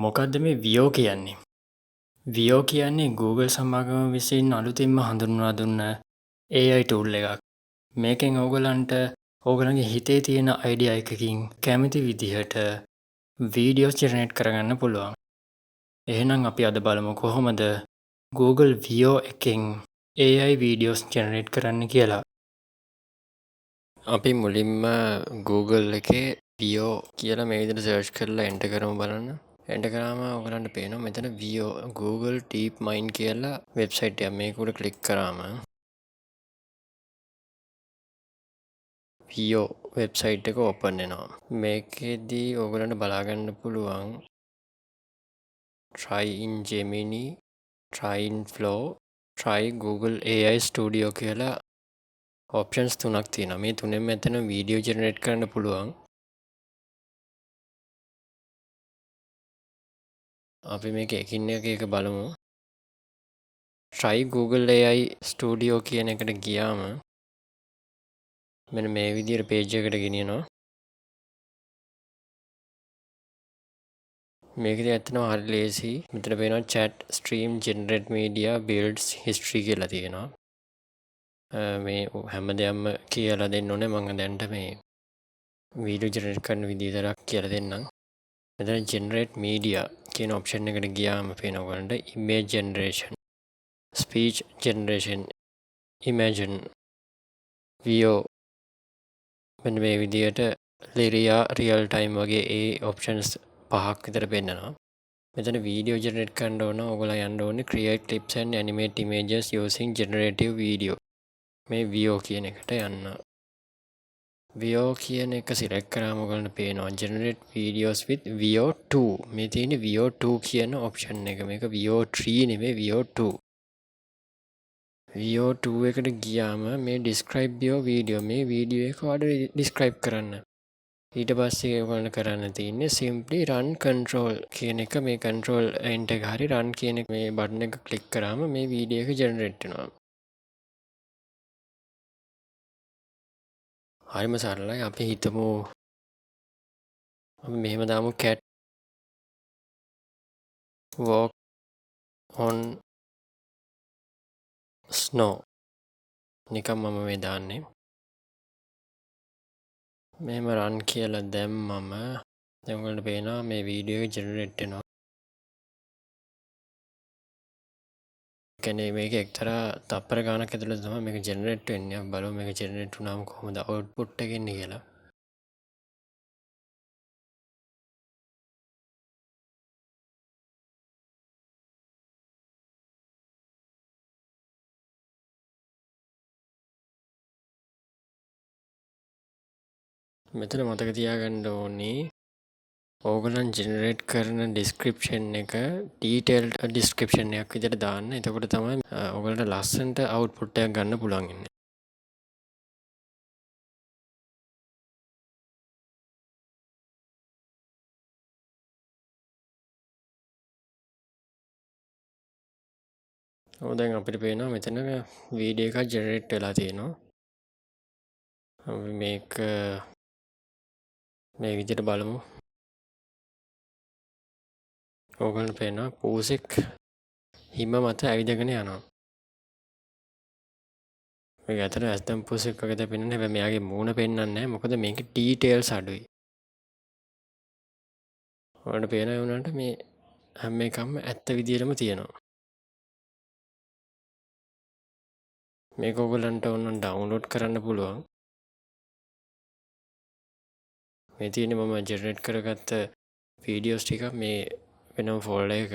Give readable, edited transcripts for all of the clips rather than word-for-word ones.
මොකක්ද මේ වියෝ කියන්නේ? වියෝ කියන්නේ Google සමාගම විසින් අලුතින්ම හඳුන්වා දුන්න AI ටූල් එකක්. මේකෙන් ඕගලන්ට ඕගලන්ගේ හිතේ තියෙන අයිඩියා එකකින් කැමති විදිහට වීඩියෝස් ජෙනරේට් කරගන්න පුළුවන්. එහෙනම් අපි අද බලමු කොහොමද Google වියෝ එකෙන් AI වීඩියෝස් ජෙනරේට් කරන්න කියලා. අපි මුලින්ම Google එකේ වියෝ කියලා මේ විදිහට සර්ච් කරලා එන්ටර් කරමු බලන්න. එන්ටර් කරාම ඔයගලන්ට පේනවා මෙතන වියෝ Google Deep Mind කියලා වෙබ්සයිට් එකක්. මේක උඩ ක්ලික් කරාම වියෝ වෙබ්සයිට් එක ඕපන් වෙනවා. මේකෙදී ඔයගලන්ට බලා ගන්න පුළුවන් try in Gemini, try in Flow, try Google AI Studio කියලා ඔප්ෂන්ස් තුනක් තියෙනවා. මේ තුනෙන් මෙතන වීඩියෝ ජෙනරේට් කරන්න පුළුවන්. අපි මේක එකින් එක බලමු. try Google AI Studio කියන එකට ගියාම මෙන්න මේ විදිහට page එකට ගෙනියනවා. මේකදී ඇත්තටම හරි ලේසි. මෙතන පේනවා chat, stream, generate media, builds, history කියලා තියෙනවා. මේ හැම දෙයක්ම කියලා දෙන්න ඕනේ. මම දැන්ට මේ වීඩියෝ ජෙනරේට් කරන විදිහ විතරක් කියලා දෙන්නම්. මෙතන generate media කියන ඔප්ෂන් එකට ගියාම පේනවා ඔයගලන්ට image generation, speech generation, imagine, video මෙන්න මේ විදිහට Lyria real time වගේ ඒ ඔප්ෂන්ස් පහක් විතර පෙන්නනවා. මෙතන වීඩියෝ ජෙනරේට් කරන්න ඕන ඔයගොල්ලෝ යන්න ඕනේ create clips and animate images using generative video. මේ VO කියන එකට යන්න. VO කියන එක සිලෙක්ට් කරාම ඔයගොල්ලන්ට පේනවා generate videos with VO 2. මේ තියෙන්නේ VO 2 කියන ඔප්ෂන් එක. මේක VO 3 නෙමෙයි VO 2. VO 2 එකට ගියාම මේ describe your video මේ වීඩියෝ එක ඔයාලට describe කරන්න. ඊට පස්සේ ඔයගොල්ලන්ට කරන්න තියෙන්නේ simply run control කියන එක. මේ control enter එක හරි run කියන එක මේ බටන් එක ක්ලික් කරාම මේ වීඩියෝ එක ජෙනරේට් වෙනවා. හරිම සරලයි. අපි හිතමු අපි මෙහෙම දාමු cat walk on snow. නිකන් මම මේ දාන්නේ. මෙහෙම run කියලා දැම්මම දැන් ඔයගොල්ලන්ට පේනවා මේ වීඩියෝ එක ජෙනරේට් වෙනවා. කියන්නේ මේක එක්තරා තප්පර ගානක් ඇතුළත තමයි මේක ජෙනරේට් වෙන්නේ. අපි බලමු මේක ජෙනරේට් වුණාම කොහොමද අවුට්පුට් එක එන්නේ කියලා. මෙතන මතක තියාගන්න ඕනේ ඕගලන් ජෙනරේට් කරන ඩිස්ක්‍රිප්ෂන් එක ඩීටේල්ඩ් ඩිස්ක්‍රිප්ෂන් එකක් විදිහට දාන්න. එතකොට තමයි ඔයගලන්ට ලස්සනට අවුට්පුට් එකක් ගන්න පුළුවන් ඉන්නේ. දැන් අපිට පේනවා මෙතන වීඩියෝ එකක් ජෙනරේට් වෙලා තියෙනවා. අපි මේක මේ විදිහට බලමු. ඕගලන්ට පේනවා පූසෙක් හිම මත ඇවිදගෙන යනවා. මේක ඇත්තට ඇත්තම පූසෙක් වගේ තමයි පෙන්වන්නේ. හැබැයි මෙයාගේ මූණ පෙන්වන්නේ නැහැ. මොකද මේකේ ඩීටේල්ස් අඩුයි. ඔයාලට පේනවා වුණාට මේ හැම එකක්ම ඇත්ත විදිහටම තියෙනවා. මේක ඔයගලන්ට ඕන ඩවුන්ලෝඩ් කරන්න පුළුවන්. මේ තියෙන්නේ මම ජෙනරේට් කරගත්ත වීඩියෝස් ටික මේ වෙනම ෆෝල්ඩර් එක.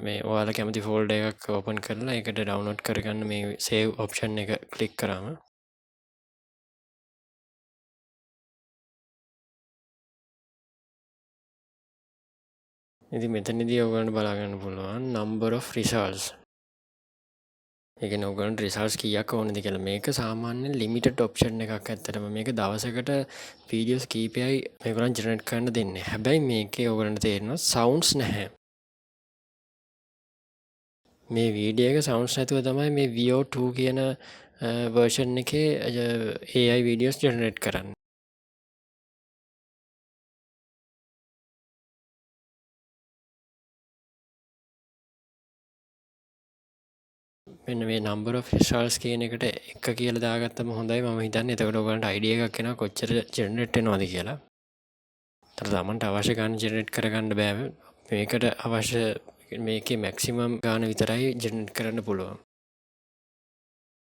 මේ ඔයාලා කැමති ෆෝල්ඩර් එකක් ඕපන් කරලා ඒකට ඩවුන්ලෝඩ් කරගන්න මේ සේව් ඔප්ෂන් එක ක්ලික් කරාම ඉතින් මෙතනදී ඔයගලන්ට බලා ගන්න පුළුවන් number of results. ඒ කියන්නේ ඔයගලන්ට results කීයක් ඕනද කියලා. මේක සාමාන්‍යයෙන් limited option එකක් ඇත්තටම. මේක දවසකට වීඩියෝස් කීපයයි මේගොල්ලන් ජෙනරේට් කරන්න දෙන්නේ. හැබැයි මේකේ ඔයගලන්ට තේරෙනවා sounds නැහැ. මේ වීඩියෝ එක sounds නැතුව තමයි මේ VO2 කියන version එකේ AI videos generate කරන්නේ. මෙන්න මේ number of results කියන එකට 1 කියලා දාගත්තම හොඳයි මම හිතන්නේ. එතකොට ඔයගලන්ට idea එකක් එනවා කොච්චර generate වෙනවද කියලා. ඒතර තමන්ට අවශ්‍ය ගාන generate කරගන්න බෑ. මේකට අවශ්‍ය මේකේ maximum ගාන විතරයි generate කරන්න පුළුවන්.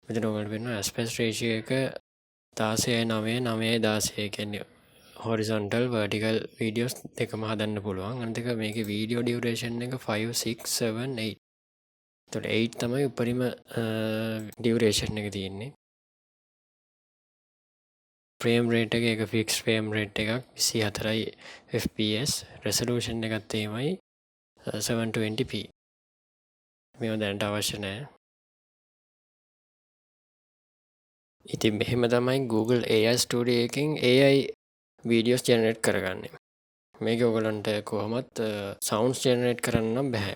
මෙතන ඔයගලන්ට වෙනවා aspect ratio එක 16:9:9:16 කියන්නේ horizontal vertical videos දෙකම හදන්න පුළුවන්. අනිත් එක මේකේ video duration එක 5 6 7 8. එතකොට 8 තමයි උපරිම duration එක තියෙන්නේ. frame rate එක fixed frame rate එකක් 24යි fps. resolution එකත් එහෙමයි 720p. මේව දැනට අවශ්‍ය නැහැ. ඉතින් මෙහෙම තමයි Google AI Studio එකෙන් AI videos generate කරගන්නේ. මේක ඔයගලන්ට කොහොමත් sounds generate කරන්න නම් බෑ.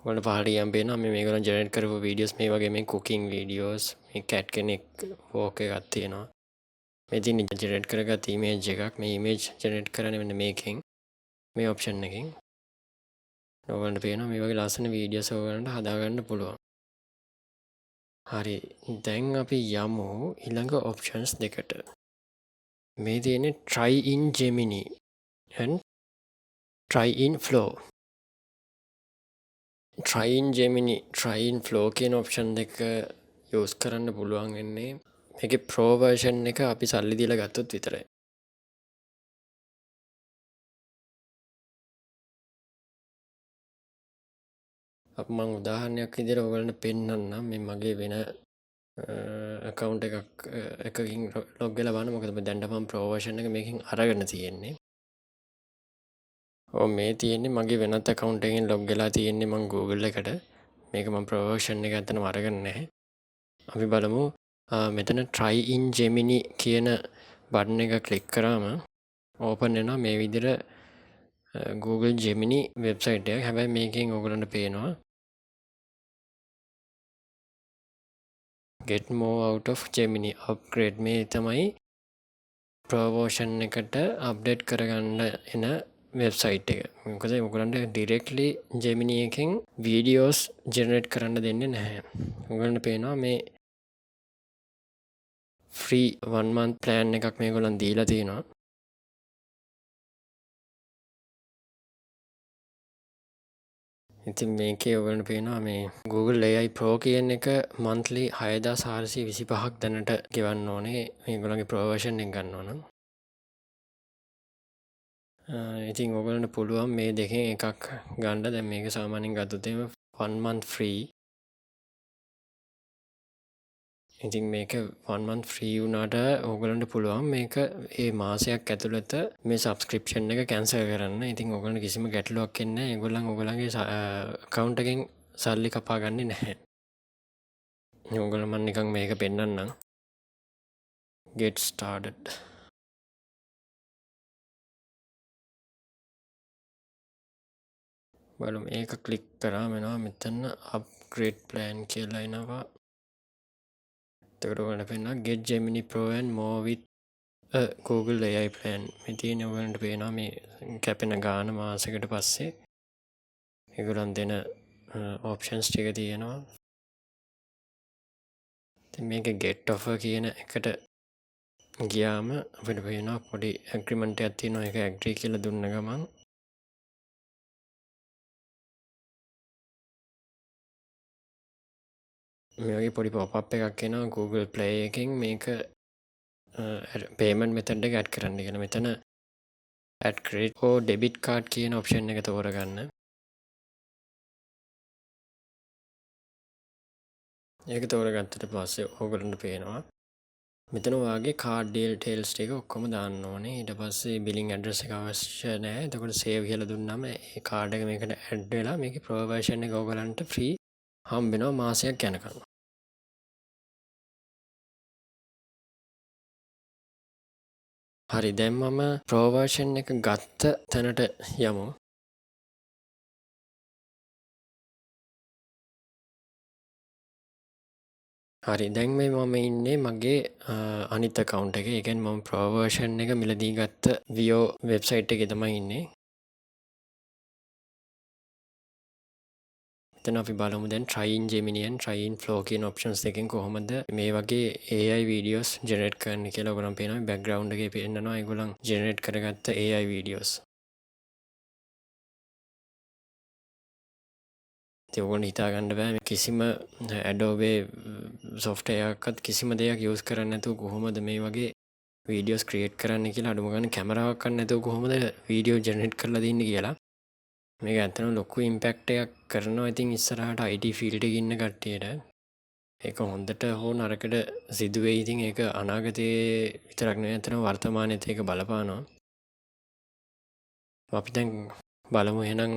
ඔයාලට පහළට ගියාම පේනවා මේගොල්ලන් generate කරපු videos මේ වගේ මේ cooking videos, මේ cat කෙනෙක් walk එකක් තියෙනවා. මේ තියෙන generate කරගත්ත image එකක්. මේ image generate කරන්නේ මෙන්න මේකෙන්. මේ option එකෙන්. ඔයගලන්ට පේනවා මේ වගේ ලස්සන videos ඔයගලන්ට හදාගන්න පුළුවන්. හරි. දැන් අපි යමු ඊළඟ options දෙකට. මේ තියෙන්නේ try in Gemini and try in Flow. try in Gemini, try in Flow කියන option දෙක use කරන්න පුළුවන් වෙන්නේ මේකේ pro version එක අපි සල්ලි දීලා ගත්තොත් විතරයි. මම උදාහරණයක් විදිහට ඔයගලන්ට පෙන්නන්නම් මේ මගේ වෙන account එකකින් log වෙලා බලන්න. මොකද දැන් මම pro version එක මේකෙන් අරගෙන තියෙන්නේ. මේ තියෙන්නේ මගේ වෙනත් account එකකින් log වෙලා තියෙන්නේ මම Google එකට. මේක මම pro version එක ඇත්තටම අරගෙන නැහැ. අපි බලමු මෙතන try in Gemini කියන බටන් එක ක්ලික් කරාම open වෙනවා මේ විදිහට Google Gemini website එක. හැබැයි මේකෙන් ඔයගලන්ට පේනවා get more out of Gemini upgrade. මේ තමයි pro version එකට update කරගන්න එන website එක. මොකද ඔයගලන්ට directly Gemini එකෙන් videos generate කරන්න දෙන්නේ නැහැ. ඔයගලන්ට පේනවා මේ free 1 month plan එකක් මේගොල්ලන් දීලා තියෙනවා. ඉතින් මේකේ ඔයගලන්ට පේනවා මේ Google AI Pro කියන එක monthly 6425ක් දැනට ගෙවන්න ඕනේ මේගොල්ලන්ගේ pro version එක ගන්නවා නම්. ඉතින් ඔයගලන්ට පුළුවන් මේ දෙකෙන් එකක් ගන්න. දැන් මේක සාමාන්‍යයෙන් ගත්තොත් එහෙම 1 month free. ඉතින් මේක 1 month free වුණාට ඔයගලන්ට පුළුවන් මේක මේ මාසයක් ඇතුළත මේ subscription එක cancel කරන්න. ඉතින් ඔයගලන්ට කිසිම ගැටලුවක් එන්නේ නැහැ. ඒගොල්ලන් ඔයගලන්ගේ account එකෙන් සල්ලි කපා ගන්නේ නැහැ. ඔයගොල්ලෝ මම නිකන් මේක පෙන්නන්නම්. get started. බලමු මේක ක්ලික් කරාම එනවා මෙතන upgrade plan කියලා එනවා. එතකොට ඔයගලන්ට පේනවා get Gemini Pro and more with a Google AI plan. මේ තියෙන ඔයගලන්ට පේනවා මේ කැපෙන ගාන මාසෙකට පස්සේ ඒගොල්ලන් දෙන options ටික තියෙනවා. ඉතින් මේක get offer කියන එකට ගියාම අපිට පේනවා පොඩි agreement එකක් තියෙනවා. ඒක agree කියලා දුන්න ගමන් මේ වගේ පොඩි pop-up එකක් එනවා Google Play එකෙන් මේක payment method එක add කරන්න කියලා. මෙතන add credit or debit card කියන option එක තෝරගන්න. ඒක තෝරගත්තට පස්සේ ඕගලන්ට පේනවා මෙතන ඔයාගේ card details ටික ඔක්කොම දාන්න ඕනේ. ඊට පස්සේ billing address එක අවශ්‍ය නැහැ. එතකොට save කියලා දුන්නාම ඒ card එක මේකට add වෙලා මේකේ pro version එක ඔයගලන්ට free හම්බ වෙනවා මාසයක් යනකම්. හරි දැන් මම pro version එක ගත්ත තැනට යමු. හරි දැන් මේ මම ඉන්නේ මගේ අනිත් account එකේ. ඒ කියන්නේ මම pro version එක මිලදී ගත්ත Vio website එකේ තමයි ඉන්නේ. එතන අපි බලමු දැන් try in Gemini and try in Flow කියන options දෙකෙන් කොහොමද මේ වගේ AI videos generate කරන්න කියලා. ඔයගොල්ලන් පේනවා background එකේ පේන්නනවා ඒගොල්ලන් generate කරගත්ත AI videos. ඉතින් ඔයගොල්ලන්ට හිතා ගන්න බෑ කිසිම Adobe software එකක්වත් කිසිම දෙයක් use කරන්නේ නැතුව කොහොමද මේ වගේ videos create කරන්න කියලා. අඩුම ගානේ කැමරාවක් ගන්න නැතුව කොහොමද video generate කරලා දෙන්නේ කියලා. මේක ඇත්තටම ලොකු ඉම්පැක්ට් එකක් කරනවා. ඉතින් ඉස්සරහට IT field එකේ ඉන්න කට්ටියට ඒක හොඳට හෝ නරකට සිදු වෙයි. ඉතින් ඒක අනාගතයේ විතරක් නෙවෙයි ඇත්තටම වර්තමානයේත් ඒක බලපානවා. අපි දැන් බලමු එහෙනම්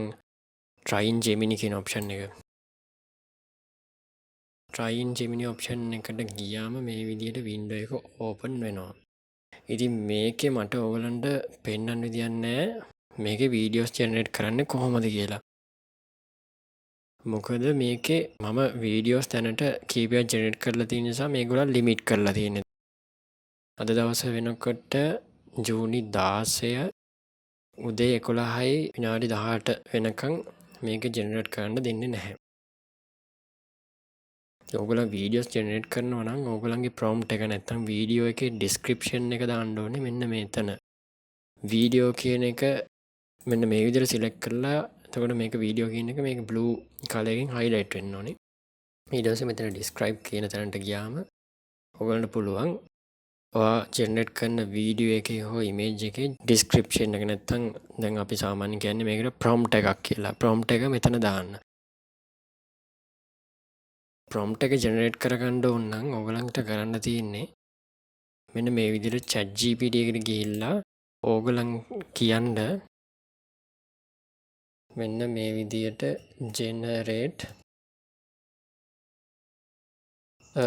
try in Gemini කියන option එක. try in Gemini option එකට ගියාම මේ විදිහට window එක open වෙනවා. ඉතින් මේකේ මට ඔයගලන්ට පෙන්වන්න විදියක් නැහැ මේකේ videos generate කරන්නේ කොහොමද කියලා. මොකද මේකේ මම videos දැනට කීපයක් generate කරලා තියෙන නිසා මේගොල්ලන් limit කරලා තියෙන්නේ. අද දවස වෙනකොට ජූනි 16 උදේ 11යි විනාඩි 18 වෙනකන් මේක generate කරන්න දෙන්නේ නැහැ. ඔයගොල්ලෝ videos generate කරනවා නම් ඔයගොල්ලන්ගේ prompt එක නැත්තම් video එකේ description එක දාන්න ඕනේ මෙන්න මෙතන. video කියන එක මෙන්න මේ විදිහට select කරලා එතකොට මේක video කියන එක මේක blue color එකෙන් highlight වෙන්න ඕනේ. ඊට පස්සේ මෙතන describe කියන තැනට ගියාම ඔයගොල්ලන්ට පුළුවන් ඔයා generate කරන video එකේ හෝ image එකේ description එක නැත්තම් දැන් අපි සාමාන්‍යයෙන් කියන්නේ මේකට prompt එකක් කියලා. prompt එක මෙතන දාන්න. prompt එක generate කරගන්න ඕන නම් ඕගලන්ට කරන්න තියෙන්නේ මෙන්න මේ විදිහට ChatGPT එකට ගිහිල්ලා ඕගලන් කියන්න මෙන්න මේ විදිහට generate a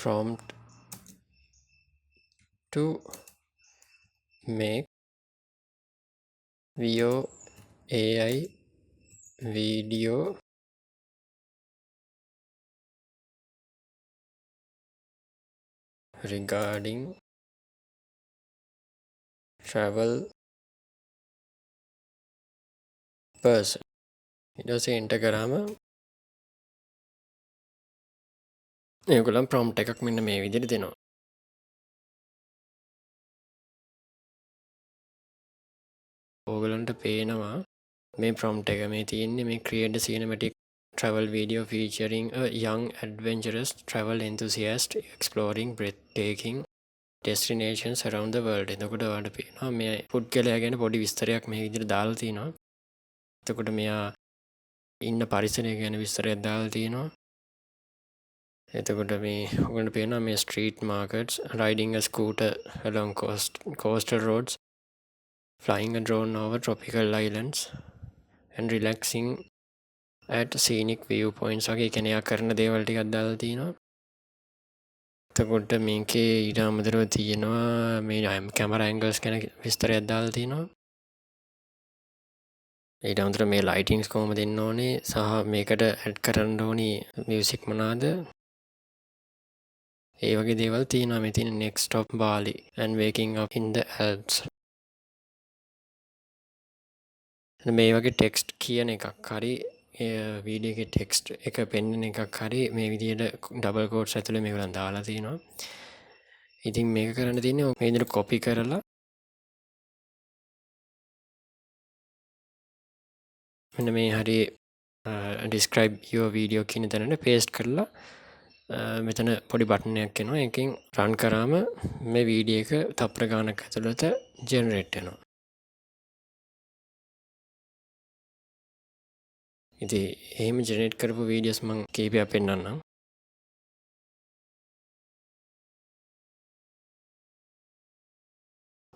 prompt to make Veo AI video regarding travel person. ඊට පස්සේ enter කරාම ඒගොල්ලන් prompt එකක් මෙන්න මේ විදිහට දෙනවා. ඕගලන්ට පේනවා මේ prompt එක මේ තියෙන්නේ මේ create a cinematic travel video featuring a young adventurous travel enthusiast exploring breathtaking destinations around the world. එතකොට ඔයාලට පේනවා මේ පුද්ගලයා ගැන පොඩි විස්තරයක් මේ විදිහට දාලා තිනවා. එතකොට මෙයා ඉන්න පරිසරය ගැන විස්තරයක් දාලා තිනවා. එතකොට මේ ඔයගොල්ලන්ට පේනවා මේ street markets, riding a scooter along coastal roads, flying a drone over tropical islands and relaxing at scenic viewpoints වගේ කියන්නේ යා කරන දේවල් ටිකක් දාලා තිනවා. එතකොට මේකේ ඊට අමතරව තියෙනවා මේ camera angles ගැන විස්තරයක් දාලා තිනවා. ඊට අමතරව මේ lightings කොහොමද දෙන්න ඕනේ සහ මේකට add කරන්න ඕනි music මොනවාද ඒ වගේ දේවල් තියෙනවා. මේ තියෙන next stop Bali and waking up in the Alps. මේ වගේ ටෙක්ස්ට් කියන එකක් හරි වීඩියෝ එකේ ටෙක්ස්ට් එක පෙන්වන එකක් හරි මේ විදිහට ඩබල් කෝට්ස් ඇතුලේ මේගොල්ලන් දාලා තිනවා. ඉතින් මේක කරන්න තියෙන්නේ මේ විදිහට කොපි කරලා මෙන්න මේ හරි describe your video කියන තැනට paste කරලා මෙතන පොඩි බටන් එකක් එනවා. ඒකෙන් run කරාම මේ වීඩියෝ එක තප්පර ගානක් ඇතුළත generate වෙනවා. ඉතින් එහෙම ජෙනරේට් කරපු වීඩියෝස් මම කීපයක් පෙන්නන්නම්.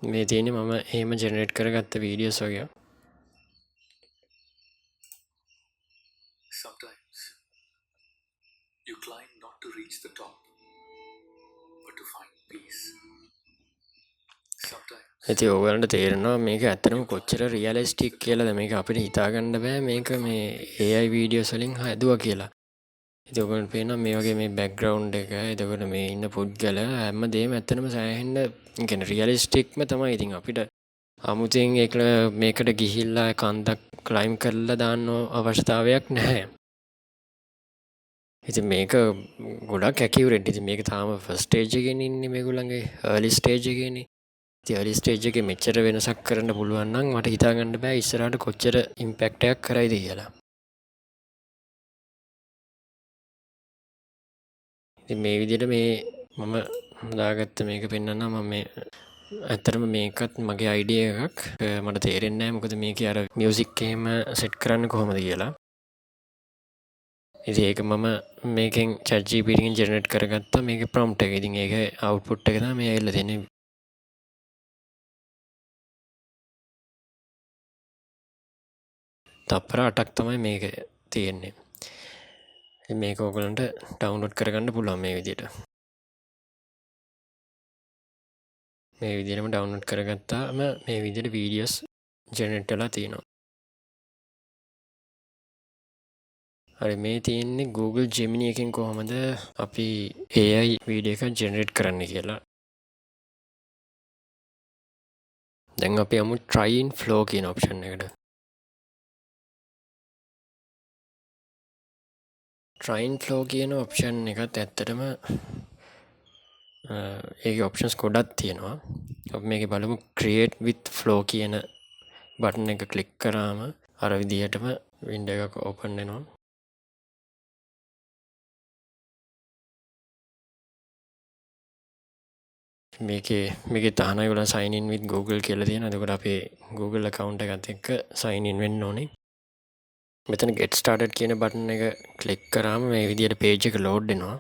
මේ තියෙන්නේ මම එහෙම ජෙනරේට් කරගත්ත වීඩියෝස් වගේ. Sometimes you climb not to reach the top, but to find peace. Sometimes ඉතින් ඔයගලන්ට තේරෙනවා මේක ඇත්තටම කොච්චර රියලිස්ටික් කියලාද. මේක අපිට හිතා ගන්න බෑ මේක මේ AI වීඩියෝස් වලින් හැදුවා කියලා. ඉතින් ඔයගලන්ට පේනවා මේ වගේ මේ බෑග්ග්‍රවුන්ඩ් එක, එතකොට මේ ඉන්න පුද්ගලයා හැමදේම ඇත්තටම සෑහෙන්න කියන්නේ රියලිස්ටික්ම තමයි. ඉතින් අපිට අමුතුවෙන් ඒක මේකට ගිහිල්ලා කන්දක් ක්ලයිම් කරලා දාන්න අවශ්‍යතාවයක් නැහැ. ඉතින් මේක ගොඩක් ඇකියුරේට්. ඉතින් මේක තාම ෆස්ට් ස්ටේජ් එකේ ඉන්නේ මේගොල්ලන්ගේ අර්ලි ස්ටේජ් එකේනේ. ඉතින් අර්ලි ස්ටේජ් එකේ මෙච්චර වෙනසක් කරන්න පුළුවන් නම් මට හිතා ගන්න බෑ ඉස්සරහට කොච්චර ඉම්පැක්ට් එකක් කරයිද කියලා. ඉතින් මේ විදිහට මේ මම දාගත්ත මේක පෙන්වන්නම්. මම මේ ඇත්තටම මේකත් මගේ අයිඩියා එකක්. මට තේරෙන්නේ නැහැ මොකද මේකේ අර මියුසික් එහෙම සෙට් කරන්න කොහොමද කියලා. ඉතින් ඒක මම මේකෙන් ChatGPT එකෙන් ජෙනරේට් කරගත්තා මේකේ ප්‍රොම්ප්ට් එක. ඉතින් ඒකේ අවුට්පුට් එක තමයි මේ ඇවිල්ලා තියෙන්නේ. තප්පර 8ක් තමයි මේක තියෙන්නේ. ඉතින් මේක ඔයගලන්ට ඩවුන්ලෝඩ් කරගන්න පුළුවන් මේ විදිහට. මේ විදිහටම ඩවුන්ලෝඩ් කරගත්තාම මේ විදිහට වීඩියෝස් ජෙනරේට් වෙලා තියෙනවා. හරි මේ තියෙන්නේ Google Gemini එකෙන් කොහොමද අපි AI වීඩියෝ එකක් ජෙනරේට් කරන්න කියලා. දැන් අපි යමු try in flow කියන ඔප්ෂන් එකට. try in flow කියන ඔප්ෂන් එකත් ඇත්තටම ඒකේ ඔප්ෂන්ස් ගොඩක් තියෙනවා. අපි මේකේ බලමු create with flow කියන බටන් එක ක්ලික් කරාම අර විදිහටම වින්ඩෝ එකක් ඕපන් වෙනවා. මේකේ තහනම් ඒගොල්ලන් sign in with Google කියලා තියෙනවා. එතකොට අපේ Google account එකත් එක්ක sign in වෙන්න ඕනේ. මෙතන get started කියන බටන් එක ක්ලික් කරාම මේ විදිහට page එක load වෙනවා.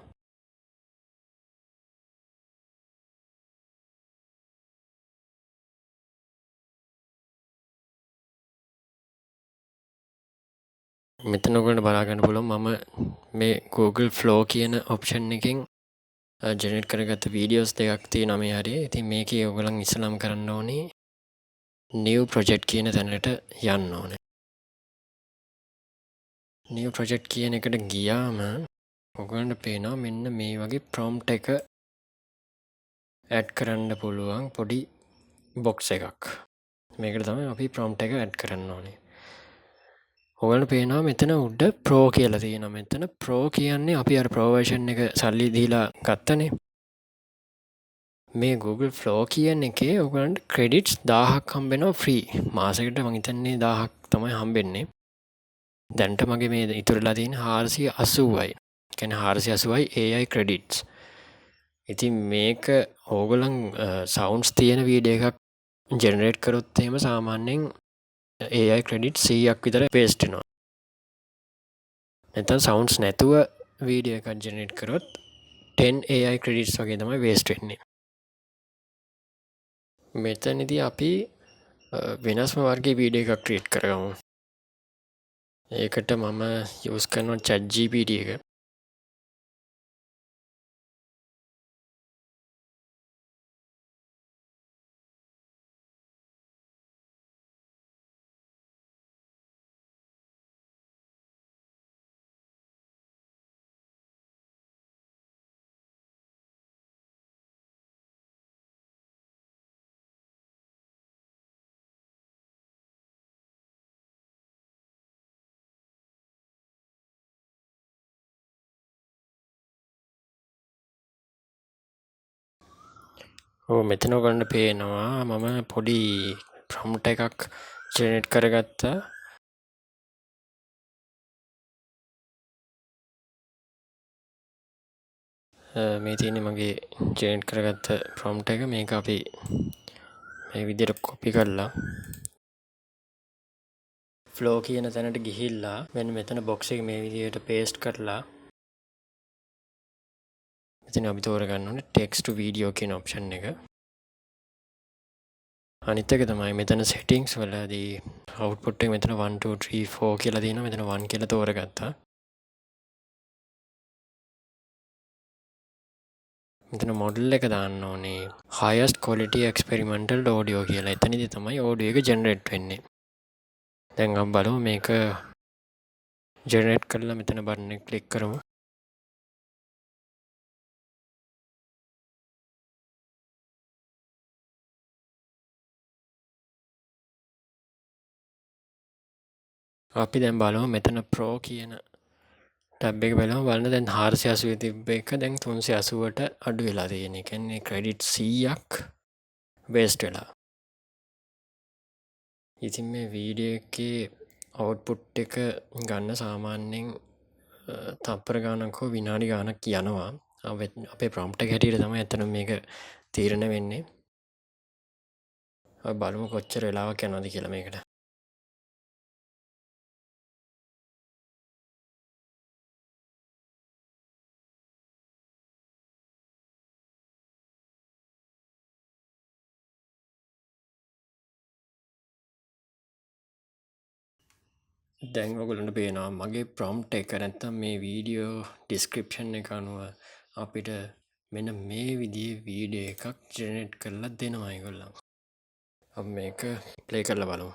මෙතන ඔයගොල්ලන්ට බලා ගන්න පුළුවන් මම මේ Google Flow කියන ඔප්ෂන් එකෙන් ජෙනරේට් කරගත්ත වීඩියෝස් දෙකක් තියෙනවා මේ හරිය. ඉතින් මේකේ ඔයගොල්ලන් ඉස්සලම කරන්න ඕනේ new project කියන තැනට යන්න ඕනේ. new project කියන එකට ගියාම ඔයගොල්ලන්ට පේනවා මෙන්න මේ වගේ prompt එක add කරන්න පුළුවන් පොඩි box එකක්. මේකට තමයි අපි prompt එක add කරන්න ඕනේ. ඔයගොල්ලන්ට පේනවා මෙතන උඩ pro කියලා තියෙනවා. මෙතන pro කියන්නේ අපි අර pro version එක සල්ලි දීලා ගත්තනේ. මේ Google Flow කියන එකේ ඔයගොල්ලන්ට credits 1000ක් හම්බ වෙනවා free. මාසෙකට මං හිතන්නේ 1000ක් තමයි හම්බෙන්නේ. දැන්ට මගේ මේ ඉතුරුලා තියෙන්නේ 480යි. කියන්නේ 480යි AI credits. ඉතින් මේක ඕගොල්ලන් sounds තියෙන වීඩියෝ එකක් generate කරොත් එහෙම සාමාන්‍යයෙන් AI credits 100ක් විතර waste වෙනවා. නැත්නම් sounds නැතුව වීඩියෝ එකක් generate කරොත් 10 AI credits වගේ තමයි waste වෙන්නේ. මෙතනදී අපි වෙනස්ම වර්ගයේ වීඩියෝ එකක් ක්‍රියේට් කරගමු. ඒකට මම යූස් කරනවා ChatGPT එක. මෙතන ඔයගොල්ලන්ට පේනවා මම පොඩි ප්‍රොම්ප්ට් එකක් ජෙනරේට් කරගත්තා. මේ තියෙන්නේ මගේ ජෙනරේට් කරගත්ත ප්‍රොම්ප්ට් එක. මේක අපි මේ විදිහට කොපි කරලා flow කියන තැනට ගිහිල්ලා මෙන්න මෙතන box එක මේ විදිහට paste කරලා මෙතන අපි තෝරගන්න ඕනේ text to video කියන option එක. අනිත් එක තමයි මෙතන settings වලදී output එක මෙතන 1 2 3 4 කියලා තියෙනවා. මෙතන 1 කියලා තෝරගත්තා. මෙතන model එක දාන්න ඕනේ highest quality experimental audio කියලා. එතනදී තමයි audio එක generate වෙන්නේ. දැන් අපි බලමු මේක generate කරලා මෙතන button එක click කරමු. අපි දැන් බලමු මෙතන Pro කියන ටැබ් එක බලන්න දැන් 480 තිබ්බ එක දැන් 380ට අඩු වෙලා තියෙන. ඒ කියන්නේ ක්‍රෙඩිට් 100ක් වේස්ට් වෙලා. ඉතින් මේ වීඩියෝ එකේ අවුට්පුට් එක ගන්න සාමාන්‍යයෙන් තප්පර ගානක් හෝ විනාඩි ගානක් යනවා. අපේ ප්‍රොම්ප්ට් එක හැටියට තමයි ඇත්තටම මේක තීරණය වෙන්නේ. අපි බලමු කොච්චර වෙලාවක් යනවද කියලා මේකට. දැන් ඔයගොල්ලන්ට පේනවා මගේ ප්‍රොම්ප්ට් එක නැත්තම් මේ වීඩියෝ ඩිස්ක්‍රිප්ෂන් එක අනුව අපිට මෙන්න මේ විදිහේ වීඩියෝ එකක් ජෙනරේට් කරලා දෙනවා ඒගොල්ලෝ. අපි මේක ප්ලේ කරලා බලමු.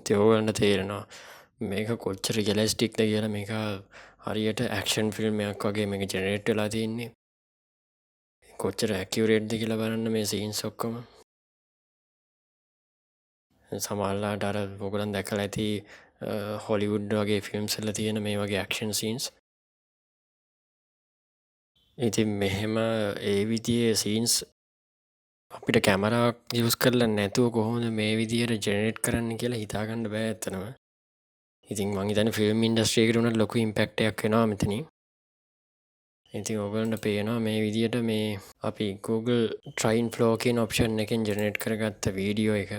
ඉතින් ඕගොල්ලන්ට තේරෙනවා මේක කොච්චර රියලිස්ටික්ද කියලා. මේක හරියට ඇක්ෂන් ෆිල්ම් එකක් වගේ මේක ජෙනරේට් වෙලා තියෙන්නේ. කොච්චර ඇකියුරේට්ද කියලා බලන්න මේ සීන්ස් ඔක්කොම. සමහරලාට අර ඔයගොල්ලන් දැකලා ඇති හොලිවුඩ් වගේ ෆිල්ම්ස් වල තියෙන මේ වගේ ඇක්ෂන් සීන්ස්. ඉතින් මෙහෙම ඒ විදිහේ සීන්ස් අපිට කැමරාවක් යූස් කරලා නැතුව කොහොමද මේ විදිහට ජෙනරේට් කරන්න කියලා හිතාගන්න බෑ ඇත්තටම. ඉතින් මං හිතන්නේ ෆිල්ම් ඉන්ඩස්ට්‍රි එකට උනත් ලොකු ඉම්පැක්ට් එකක් වෙනවා මෙතනින්. ඉතින් ඔයගොල්ලන්ට පේනවා මේ විදිහට මේ අපි Google Train Flow කියන ඔප්ෂන් එකෙන් ජෙනරේට් කරගත්ත වීඩියෝ එක.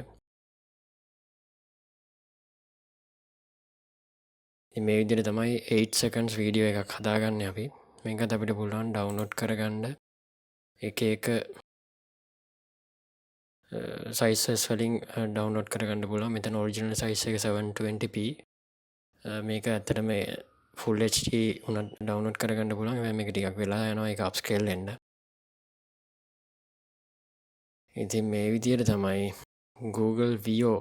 ඉතින් මේ විදිහට තමයි 8 seconds වීඩියෝ එකක් හදාගන්නේ අපි. මේකත් අපිට පුළුවන් ඩවුන්ලෝඩ් කරගන්න එක එක සයිසස් වලින් ඩවුන්ලෝඩ් කරගන්න පුළුවන්. මෙතන ඔරිජිනල් සයිස් එක 720p. මේක ඇත්තටම ෆුල් HD උනත් ඩවුන්ලෝඩ් කරගන්න පුළුවන්. හැබැයි මේක ටිකක් වෙලා යනවා ඒක අප්ස්කේල් වෙන්න. ඉතින් මේ විදිහට තමයි Google Veo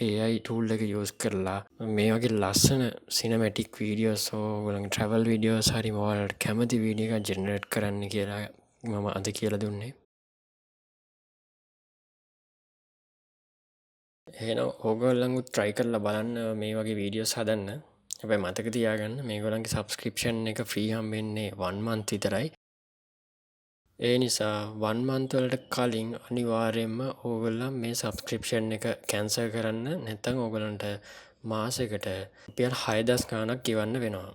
AI tool එක යූස් කරලා මේ වගේ ලස්සන සිනමැටික් වීඩියෝස් ඕගොල්ලන්ගේ ට්‍රැවල් වීඩියෝස් හරි මොකක්ද කැමති වීඩියෝ එකක් ජෙනරේට් කරන්න කියලා මම අද කියලා දුන්නේ. එහෙනම් ඕගොල්ලන්වත් try කරලා බලන්න මේ වගේ වීඩියෝස් හදන්න. හැබැයි මතක තියාගන්න මේගොල්ලන්ගේ subscription එක free හම්බෙන්නේ 1 month විතරයි. ඒ නිසා 1 month වලට කලින් අනිවාර්යයෙන්ම ඕගොල්ලන් මේ subscription එක cancel කරන්න. නැත්නම් ඕගොල්ලන්ට මාසෙකට රුපියල් 6000 ගාණක් ගෙවන්න වෙනවා.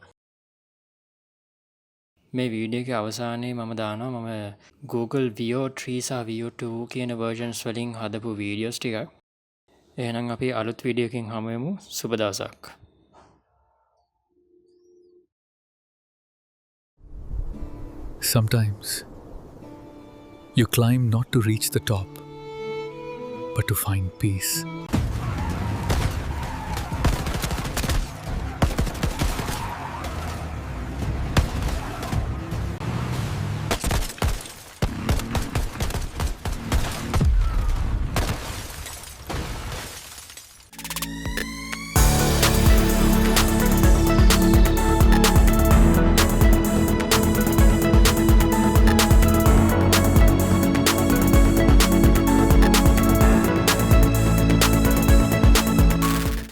මේ වීඩියෝ එකේ අවසානයේ මම දානවා මම Google Veo 3 සහ Veo 2 කියන versions වලින් හදපු වීඩියෝස් ටිකක්. එහෙනම් අපි අලුත් වීඩියෝ එකකින් හමු වෙමු. සුබ දවසක්. Sometimes you climb not to reach the top, but to find peace.